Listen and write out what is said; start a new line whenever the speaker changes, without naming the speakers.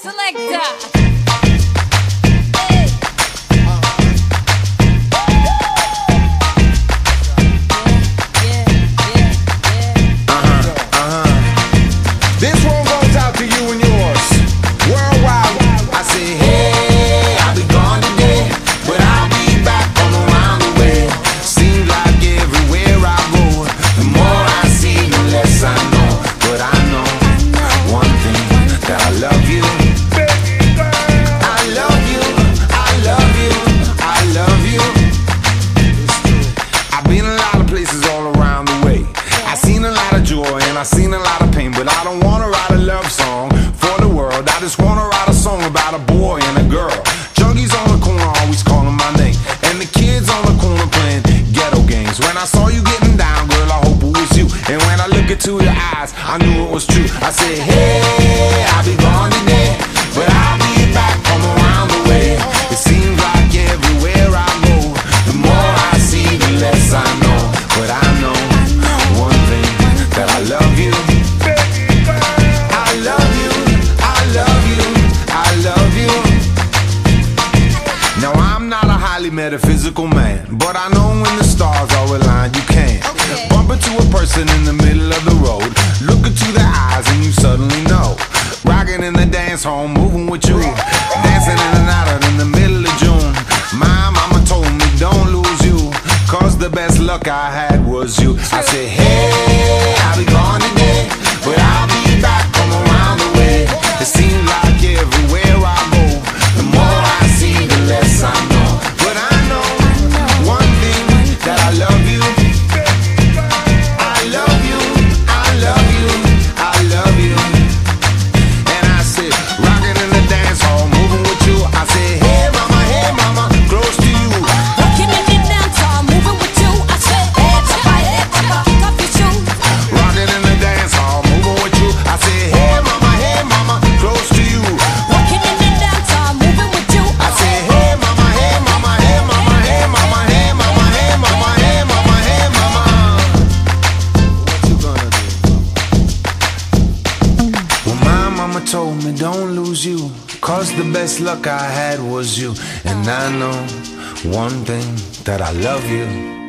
selector.
This one goes out to you and yours. Worldwide. I say, hey, I'll be gone today, but I'll be back from around the way. Seems like everywhere I go, the more I see, the less I know. But I know one thing, that I love you. I love you, I love you, I love you. I've been a lot of places all around the way. I seen a lot of joy and I seen a lot of pain, but I don't wanna write a love song for the world. I just wanna write a song about a boy and a girl. Junkies on the corner always calling my name, and the kids on the corner playing ghetto games. When I saw you getting down, girl, I hope it was you. And when I look into your eyes, I knew it was true. I said, hey, I'll be gone today, but I'll be back from around the way. It seems like everywhere I go, the more I see, the less I know. But I know one thing, that I love you. I love you, I love you, I love you. Now I'm not a highly metaphysical man, but I know when the stars are aligned, you can bump into a person in the middle of the road, look into their eyes and you suddenly know. Rocking in the dance hall, moving with you, dancing in and out in the middle of June. My mama told me don't lose you, cause the best luck I had was you. I said, hey, I'll be gone today, but I'll be back from around the way. It seems like everywhere I go, the more I see, the less I know. But I know one thing, that I love you. I love you, I love you, I love you. And I said, rocking in the dance hall, moving with you. I said, hey mama, close to you.
Rocking in the dance hall, moving with you. I said, hey papa, kick off your shoes.
Rocking in the dance hall, moving with you. I said, hey mama, close to you.
Rocking in the dance hall, moving with you.
I said, hey mama, hey mama, hey mama, hey mama, hey mama, hey mama, hey mama, hey mama. What you gonna do? Well, my mama told me don't lose you, cause the best luck I had was you. And I know one thing, that I love you.